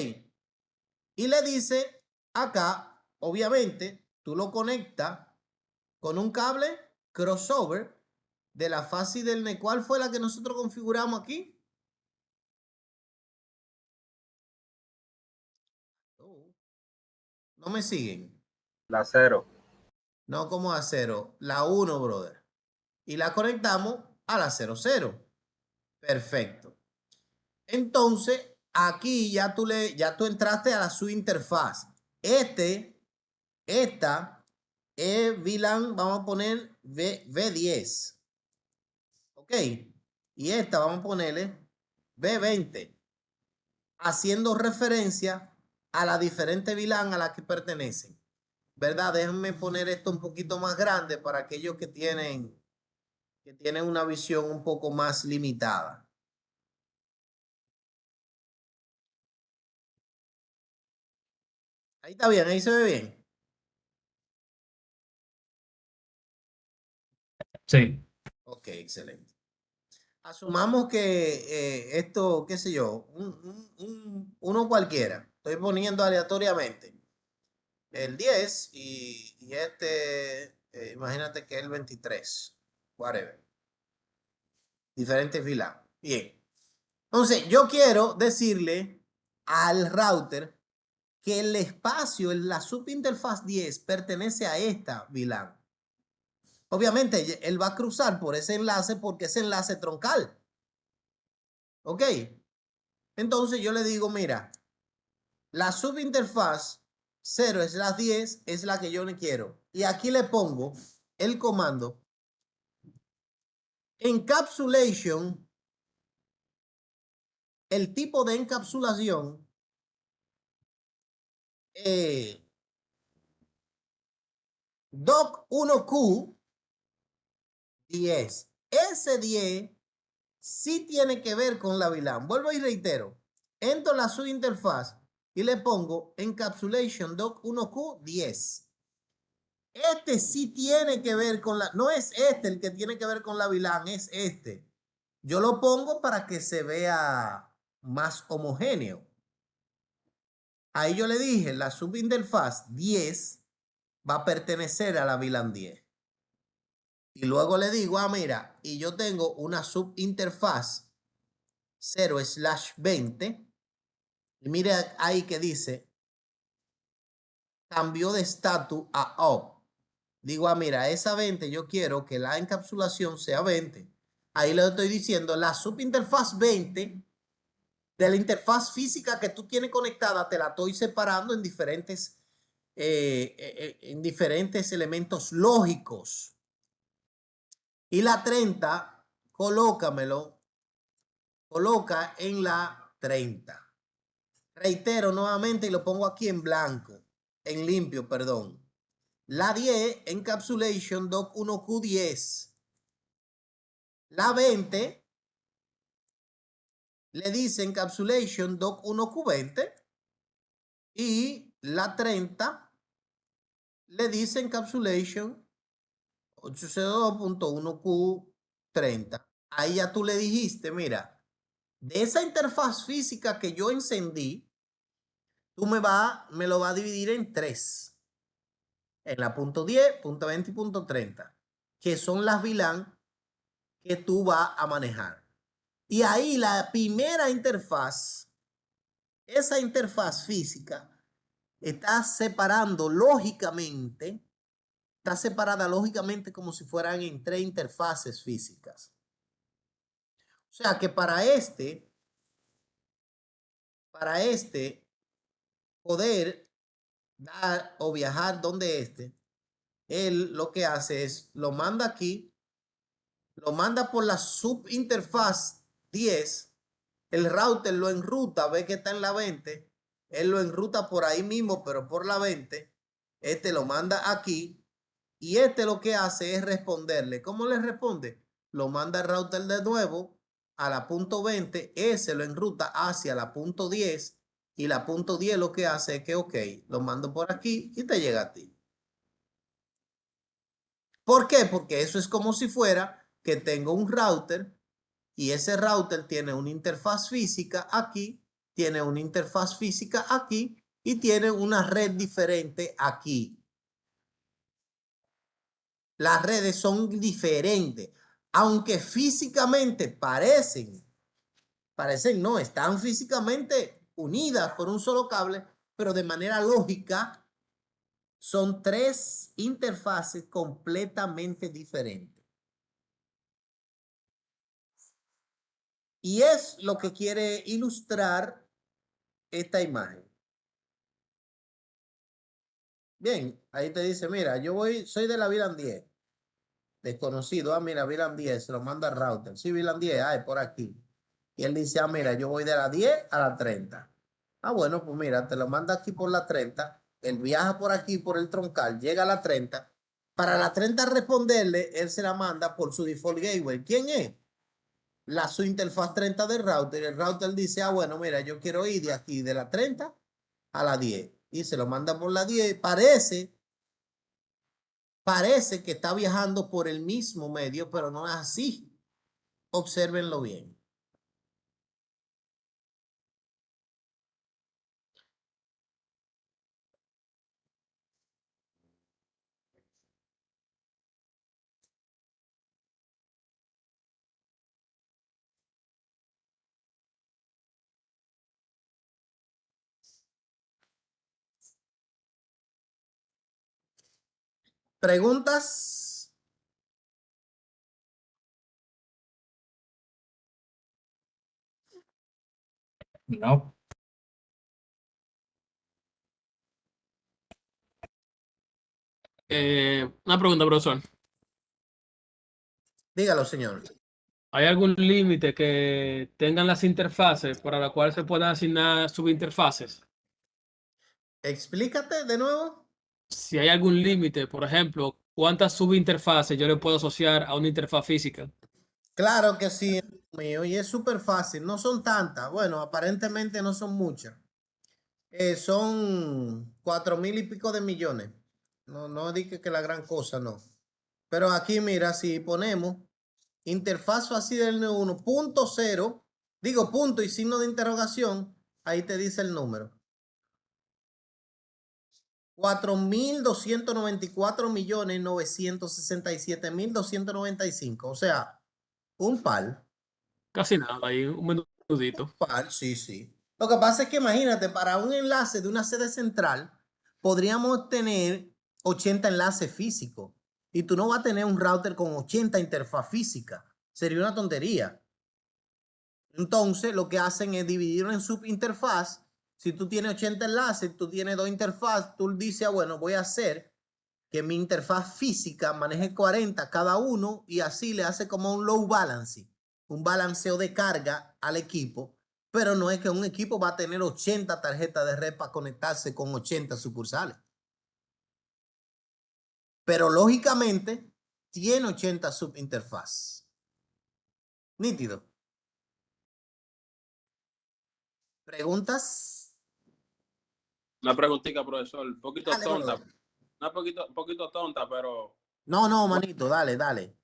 A: Y le dice acá, obviamente, tú lo conectas con un cable crossover de la fase del ¿cuál fue la que nosotros configuramos aquí? No me siguen.
E: La 0.
A: No como a 0, la 1, brother. Y la conectamos a la 00. Perfecto. Entonces, aquí ya tú entraste a la subinterfaz. Esta es VLAN, vamos a poner V10. Ok. Y esta vamos a ponerle V20. Haciendo referencia a la diferente VLAN a la que pertenecen. ¿Verdad? Déjenme poner esto un poquito más grande para aquellos que tienen una visión un poco más limitada. Ahí está bien, ahí se ve bien.
C: Sí.
A: Ok, excelente. Asumamos que esto, qué sé yo, uno cualquiera. Estoy poniendo aleatoriamente el 10 y este, imagínate que es el 23. Whatever. Diferentes filas. Bien. Entonces, yo quiero decirle al router que el espacio en la subinterfaz 10 pertenece a esta VLAN. Obviamente, él va a cruzar por ese enlace porque es enlace troncal. ¿Ok? Entonces yo le digo, mira, la subinterfaz 0/10 es la que yo le quiero. Y aquí le pongo el comando encapsulation, el tipo de encapsulación doc1q10. Ese 10 sí tiene que ver con la VLAN. Vuelvo y reitero. Entro en la subinterfaz y le pongo encapsulation doc1q10. Este sí tiene que ver con la, no es este el que tiene que ver con la VLAN, es este. Yo lo pongo para que se vea más homogéneo. Ahí yo le dije, la subinterfaz 10 va a pertenecer a la VLAN 10. Y luego le digo, mira, y yo tengo una subinterfaz 0/20. Y mira ahí que dice, cambió de estatus a off. Digo, mira, esa 20 yo quiero que la encapsulación sea 20. Ahí le estoy diciendo, la subinterfaz 20 de la interfaz física que tú tienes conectada, te la estoy separando en diferentes elementos lógicos. Y la 30, coloca en la 30. Reitero nuevamente y lo pongo aquí en blanco, en limpio, perdón. La 10, encapsulation doc1q10. La 20 le dice encapsulation doc1q20 y la 30 le dice encapsulation 802.1q30. ahí ya tú le dijiste, mira, de esa interfaz física que yo encendí, tú me lo vas a dividir en 3. En la punto 10, punto 20 y punto 30, que son las VLAN que tú vas a manejar. Y ahí la primera interfaz, esa interfaz física, está separando lógicamente, está separada lógicamente como si fueran en 3 interfaces físicas. O sea que para poder dar o viajar donde él lo que hace es, lo manda aquí, lo manda por la subinterfaz 10, el router lo enruta, ve que está en la 20, él lo enruta por ahí mismo, pero por la 20, lo manda aquí, y lo que hace es responderle. ¿Cómo le responde? Lo manda el router de nuevo a la punto 20, ese lo enruta hacia la punto 10, y la punto 10 lo que hace es que, ok, lo mando por aquí y te llega a ti. ¿Por qué? Porque eso es como si fuera que tengo un router y ese router tiene una interfaz física aquí, tiene una interfaz física aquí y tiene una red diferente aquí. Las redes son diferentes, aunque físicamente parecen no, están físicamente unidas por un solo cable, pero de manera lógica son 3 interfaces completamente diferentes. Y es lo que quiere ilustrar esta imagen. Bien, ahí te dice, mira, soy de la VLAN 10. Desconocido, mira, VLAN 10, se lo manda al router. Sí, VLAN 10, es por aquí. Y él dice, mira, yo voy de la 10 a la 30. Bueno, pues mira, te lo manda aquí por la 30. Él viaja por aquí, por el troncal, llega a la 30. Para la 30 responderle, él se la manda por su default gateway. ¿Quién es? Su interfaz 30 del router. El router dice, bueno, mira, yo quiero ir de aquí de la 30 a la 10. Y se lo manda por la 10. Parece que está viajando por el mismo medio, pero no es así. Obsérvenlo bien. ¿Preguntas?
C: No.
G: Una pregunta, profesor.
A: Dígalo, señor.
G: ¿Hay algún límite que tengan las interfaces para la cual se puedan asignar subinterfaces?
A: Explícate de nuevo.
G: Si hay algún límite, por ejemplo, ¿cuántas subinterfaces yo le puedo asociar a una interfaz física?
A: Claro que sí, mío, y es súper fácil. No son tantas. Bueno, aparentemente no son muchas. Son 4,000 y pico de millones. No, no dije que la gran cosa, no. Pero aquí, mira, si ponemos interfaz fácil del N1, punto cero, digo punto y signo de interrogación, ahí te dice el número. 4,294,967,295. O sea, un par.
G: Casi nada, ahí un minutito.
A: Par, sí, sí. Lo que pasa es que imagínate, para un enlace de una sede central, podríamos tener 80 enlaces físicos. Y tú no vas a tener un router con 80 interfaz física. Sería una tontería. Entonces, lo que hacen es dividirlo en subinterfaz. Si tú tienes 80 enlaces, tú tienes 2 interfaces, tú dices, bueno, voy a hacer que mi interfaz física maneje 40 cada uno y así le hace como un low balance, un balanceo de carga al equipo, pero no es que un equipo va a tener 80 tarjetas de red para conectarse con 80 sucursales. Pero lógicamente tiene 80 subinterfaz. Nítido. ¿Preguntas?
H: Una preguntita, profesor, un poquito
A: Dale,
H: tonta.
A: brother.
H: Una poquito tonta, pero
A: No, manito, dale.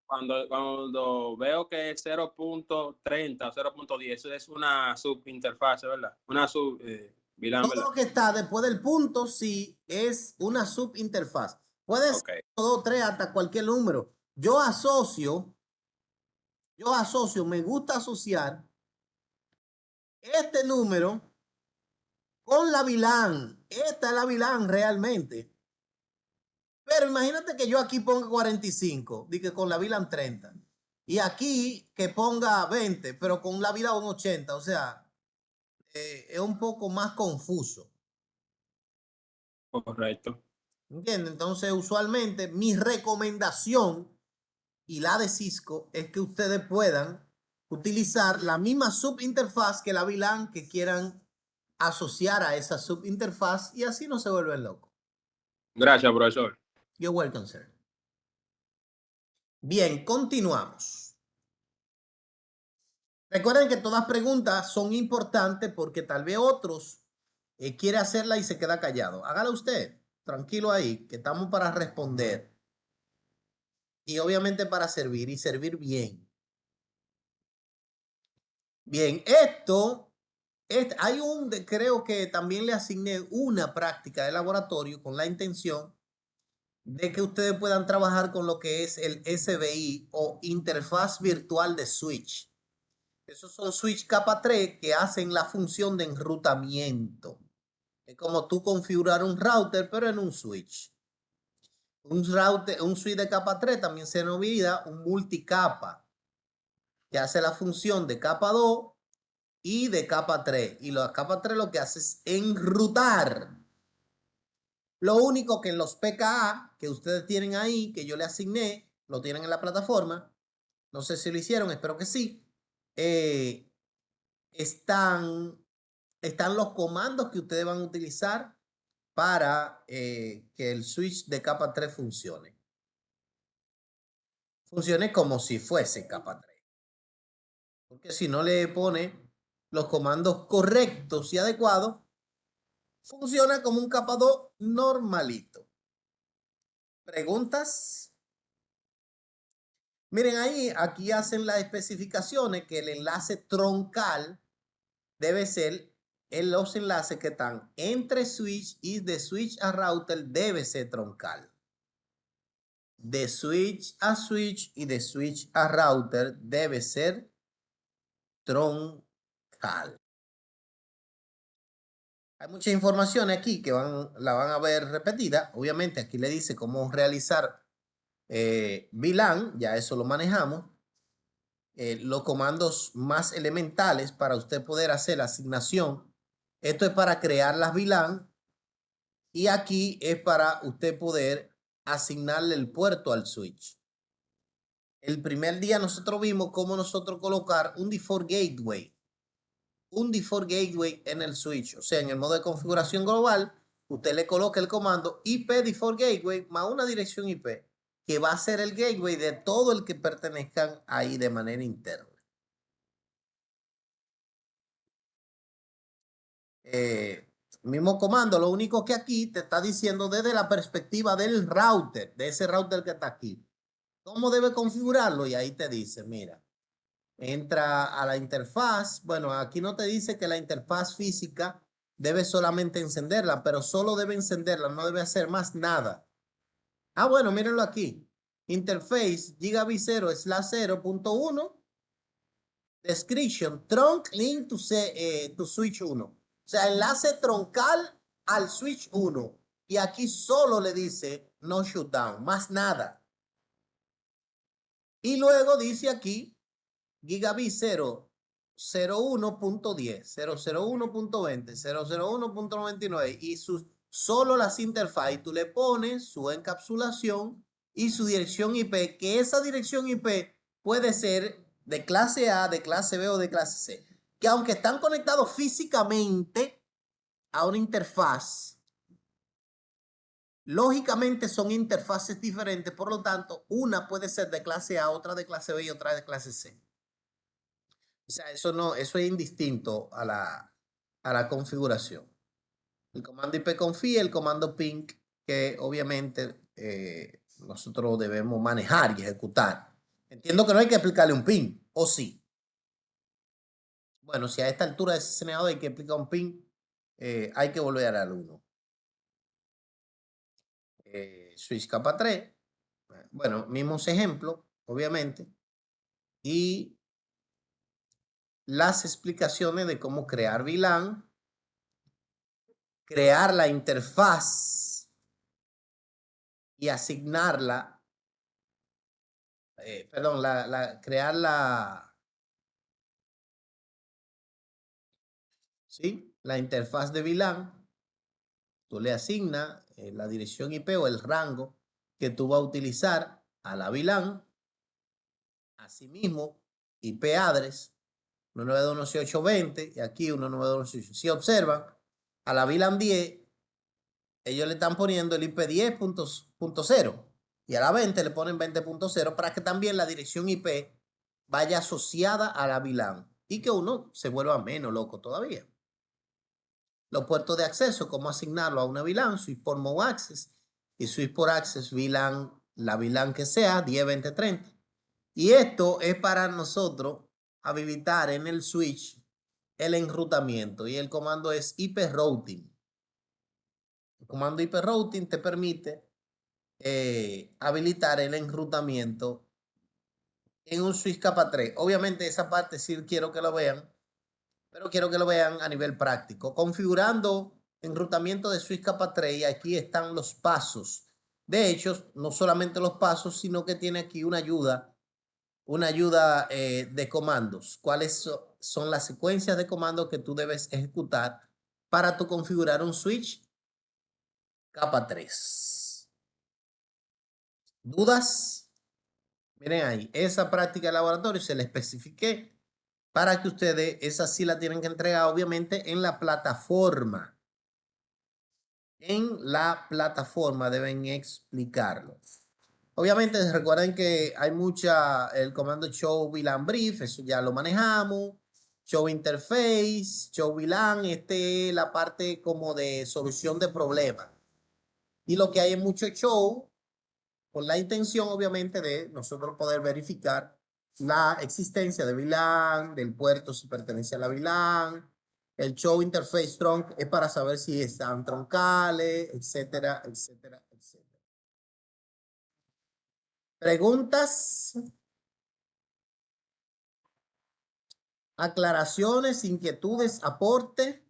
H: Cuando veo que es 0.30 o 0.10, eso es una subinterfase, ¿verdad? Una sub VLAN,
A: Todo
H: ¿verdad?
A: lo que está después del punto sí es una subinterfaz. Puede ser
H: Ok.
A: 2, 3, hasta cualquier número. Yo asocio, me gusta asociar este número con la VLAN. Esta es la VLAN realmente. Pero imagínate que yo aquí ponga 45, di que con la VLAN 30. Y aquí que ponga 20, pero con la VLAN 80. O sea, es un poco más confuso.
H: Correcto.
A: ¿Entiendes? Entonces, usualmente mi recomendación y la de Cisco es que ustedes puedan utilizar la misma subinterfaz que la VLAN que quieran asociar a esa subinterfaz y así no se vuelven locos.
H: Gracias, profesor.
A: You're welcome, sir. Bien, continuamos. Recuerden que todas preguntas son importantes porque tal vez otros quiere hacerla y se queda callado. Hágala usted, tranquilo ahí, que estamos para responder. Y obviamente para servir y servir bien. Bien, creo que también le asigné una práctica de laboratorio con la intención de que ustedes puedan trabajar con lo que es el SVI o interfaz virtual de switch. Esos son switch capa 3 que hacen la función de enrutamiento. Es como tú configurar un router, pero en un switch. Un switch de capa 3 también se denomina un multicapa, que hace la función de capa 2 y de capa 3. Y la capa 3 lo que hace es enrutar. Lo único que en los PKA que ustedes tienen ahí, que yo le asigné, lo tienen en la plataforma. No sé si lo hicieron, espero que sí. Están los comandos que ustedes van a utilizar para que el switch de capa 3 funcione. Funcione como si fuese capa 3. Porque si no le pone los comandos correctos y adecuados, funciona como un capa 2 normalito. ¿Preguntas? Miren ahí, aquí hacen las especificaciones que el enlace troncal debe ser los enlaces que están entre switch y de switch a router debe ser troncal. De switch a switch y de switch a router debe ser troncal. Hay mucha información aquí que la van a ver repetida. Obviamente aquí le dice cómo realizar VLAN, ya eso lo manejamos. Los comandos más elementales para usted poder hacer la asignación. Esto es para crear las VLAN y aquí es para usted poder asignarle el puerto al switch. El primer día nosotros vimos cómo nosotros colocar un default gateway. Un default gateway en el switch. O sea, en el modo de configuración global, usted le coloca el comando IP default gateway más una dirección IP que va a ser el gateway de todo el que pertenezcan ahí de manera interna. Mismo comando, lo único que aquí te está diciendo desde la perspectiva del router, de ese router que está aquí. ¿Cómo debe configurarlo? Y ahí te dice, mira, entra a la interfaz. Bueno, aquí no te dice que la interfaz física debe solamente encenderla, pero solo debe encenderla, no debe hacer más nada. Ah, bueno, mírenlo aquí. Interface gigabit 0/0.1 description trunk link to switch 1. O sea, enlace troncal al switch 1. Y aquí solo le dice no shutdown, más nada. Y luego dice aquí gigabit 0.01.10, 0.01.20, 0.01.99 y solo las interfaces. Tú le pones su encapsulación y su dirección IP, que esa dirección IP puede ser de clase A, de clase B o de clase C, que aunque están conectados físicamente a una interfaz, lógicamente son interfaces diferentes, por lo tanto, una puede ser de clase A, otra de clase B y otra de clase C. O sea, eso es indistinto a la configuración. El comando ipconfig, el comando ping, que obviamente nosotros debemos manejar y ejecutar. Entiendo que no hay que explicarle un pin, ¿o sí? Bueno, si a esta altura de ese senador hay que explicar un pin, hay que volver al 1. Switch capa 3. Bueno, mismos ejemplos, obviamente. Y las explicaciones de cómo crear VLAN, crear la interfaz y asignarla, perdón, crear la interfaz de VLAN. Tú le asignas la dirección IP o el rango que tú vas a utilizar a la VLAN. Asimismo, IP address 192.168.20 y aquí 192.168. Si observan, a la VLAN 10, ellos le están poniendo el IP 10.0 y a la 20 le ponen 20.0 para que también la dirección IP vaya asociada a la VLAN y que uno se vuelva menos loco todavía. Los puertos de acceso, cómo asignarlo a una VLAN, switch por mode access y switch por access VLAN, la VLAN que sea, 10, 20, 30. Y esto es para nosotros habilitar en el switch el enrutamiento y el comando es IP routing. El comando IP routing te permite habilitar el enrutamiento en un switch capa 3. Obviamente esa parte sí quiero que lo vean, pero quiero que lo vean a nivel práctico. Configurando enrutamiento de switch capa 3 y aquí están los pasos. De hecho, no solamente los pasos, sino que tiene aquí una ayuda de comandos. ¿Cuáles son las secuencias de comandos que tú debes ejecutar para tu configurar un switch capa 3? ¿Dudas? Miren ahí, esa práctica de laboratorio se la especifiqué para que ustedes, esa sí la tienen que entregar obviamente en la plataforma. En la plataforma deben explicarlo. Obviamente recuerden que hay el comando show VLAN brief, eso ya lo manejamos. Show interface, show VLAN, la parte como de solución de problemas. Y lo que hay es mucho show con la intención obviamente de nosotros poder verificar la existencia de VLAN, del puerto si pertenece a la VLAN. El show interface trunk es para saber si están troncales, etcétera, etcétera, etcétera. ¿Preguntas? ¿Aclaraciones, inquietudes, aporte?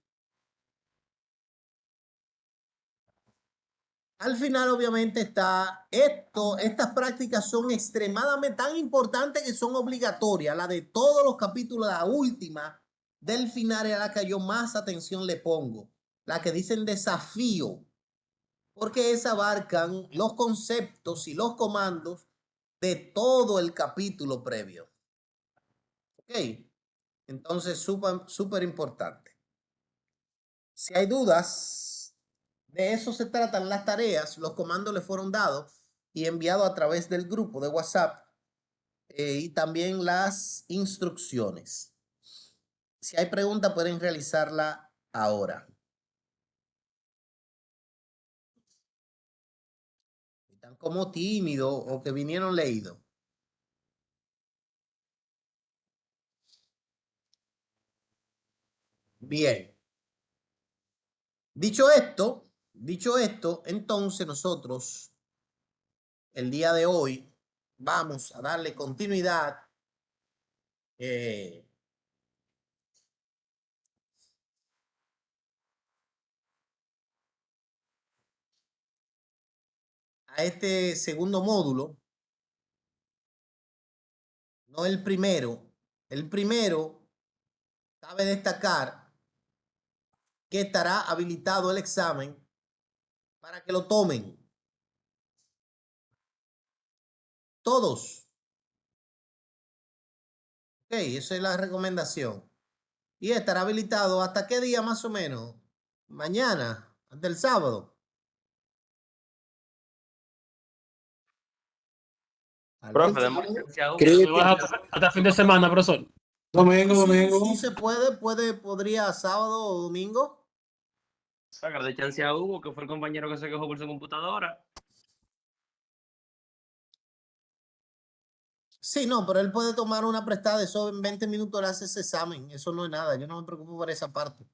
A: Al final, obviamente, está estas prácticas son extremadamente tan importantes que son obligatorias. La de todos los capítulos, la última del final es a la que yo más atención le pongo. La que dicen desafío, porque esas abarcan los conceptos y los comandos de todo el capítulo previo. ¿Ok? Entonces, súper importante. Si hay dudas, de eso se tratan las tareas. Los comandos le fueron dados y enviados a través del grupo de WhatsApp y también las instrucciones. Si hay pregunta, pueden realizarla ahora. Están como tímidos o que vinieron leídos. Bien. Dicho esto, entonces nosotros el día de hoy vamos a darle continuidad a este segundo módulo, no el primero. El primero, cabe destacar que estará habilitado el examen para que lo tomen. Todos. Ok, esa es la recomendación. Y estará habilitado ¿hasta qué día más o menos? Mañana, hasta el sábado.
H: Profe,
G: Hasta fin de semana, profesor.
C: Domingo.
A: Sí se podría sábado o domingo.
H: Sacar de chance a Hugo, que fue el compañero que se quejó por su computadora.
A: Sí, no, pero él puede tomar una prestada, eso en 20 minutos le hace ese examen, eso no es nada, yo no me preocupo por esa parte.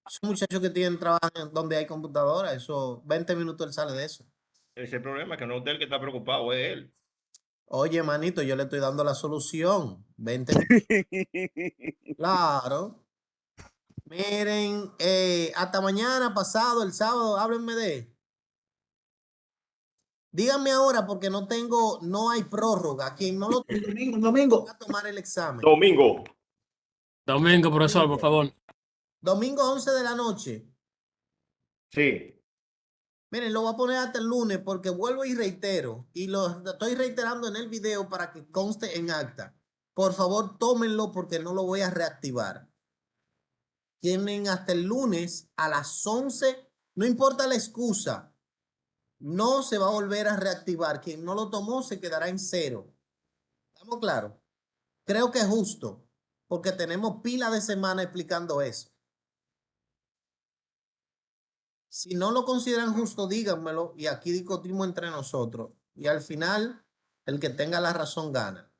A: Esos muchachos que tienen trabajo donde hay computadora, eso, 20 minutos él sale de eso.
I: Ese es el problema, que no es usted el que está preocupado, es él.
A: Oye, manito, yo le estoy dando la solución. 20 minutos. Claro. Miren, hasta mañana, pasado, el sábado, háblenme de. Díganme ahora porque no hay prórroga. Quien no lo
I: Domingo.
A: va a tomar el examen.
I: Domingo.
G: Domingo, profesor, por favor.
A: Domingo 11 de la noche.
I: Sí.
A: Miren, lo voy a poner hasta el lunes porque vuelvo y reitero. Y lo estoy reiterando en el video para que conste en acta. Por favor, tómenlo porque no lo voy a reactivar. Tienen hasta el lunes a las 11. No importa la excusa. No se va a volver a reactivar. Quien no lo tomó se quedará en 0. ¿Estamos claros? Creo que es justo porque tenemos pila de semana explicando eso. Si no lo consideran justo, díganmelo y aquí discutimos entre nosotros. Y al final, el que tenga la razón gana.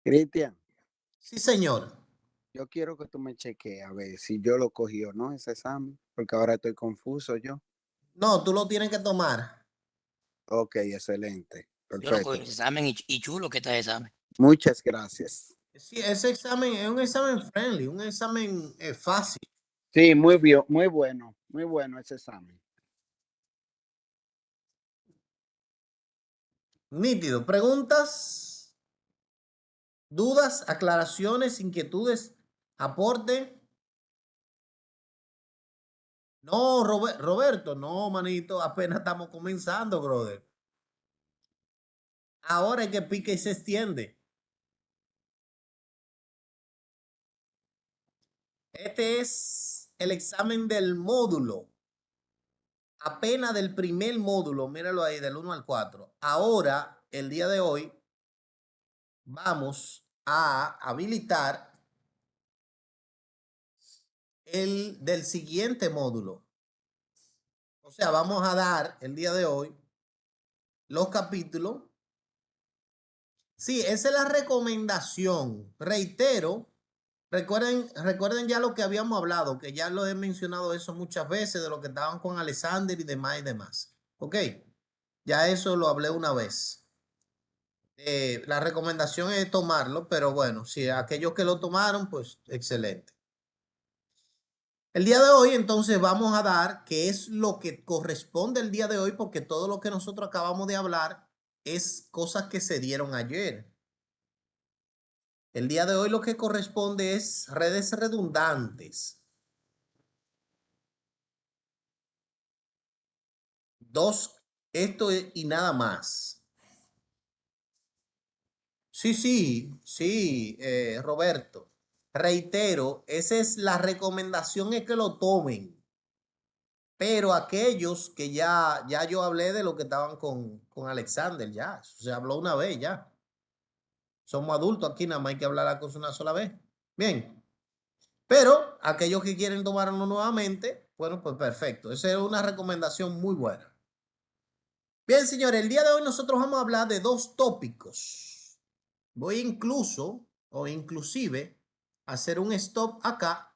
J: Cristian,
A: Sí, señor.
J: yo quiero que tú me cheques a ver si yo lo cogí o no ese examen, porque ahora estoy confuso yo.
A: No, tú lo tienes que tomar.
J: Ok, excelente.
K: Yo lo
J: Perfecto.
K: cogí el examen y chulo que está el examen.
J: Muchas gracias.
A: Sí, ese examen es un examen friendly, un examen fácil.
J: Sí, muy bueno ese examen.
A: Nítido. ¿Preguntas? ¿Dudas? ¿Aclaraciones? ¿Inquietudes? ¿Aporte? No, Roberto, no, manito, apenas estamos comenzando, brother. Ahora es que pica y se extiende. Este es el examen del módulo. Apenas del primer módulo, míralo ahí, del 1 al 4. Ahora, el día de hoy, vamos a habilitar el del siguiente módulo. O sea, vamos a dar el día de hoy los capítulos. Sí, esa es la recomendación. Reitero, recuerden ya lo que habíamos hablado, que ya lo he mencionado eso muchas veces, de lo que estaban con Alexander y demás y demás. Ok, ya eso lo hablé una vez. La recomendación es tomarlo, pero bueno, si aquellos que lo tomaron, pues excelente. El día de hoy, entonces, vamos a dar qué es lo que corresponde el día de hoy, porque todo lo que nosotros acabamos de hablar es cosas que se dieron ayer. El día de hoy lo que corresponde es redes redundantes. 2, esto y nada más. Sí, Roberto. Reitero, esa es la recomendación, es que lo tomen. Pero aquellos que ya yo hablé de lo que estaban con Alexander, ya, se habló una vez, ya. Somos adultos aquí, nada más hay que hablar la cosa una sola vez. Bien. Pero aquellos que quieren tomarlo nuevamente, bueno, pues perfecto. Esa es una recomendación muy buena. Bien, señores, el día de hoy nosotros vamos a hablar de 2 tópicos. Voy incluso o inclusive a hacer un stop acá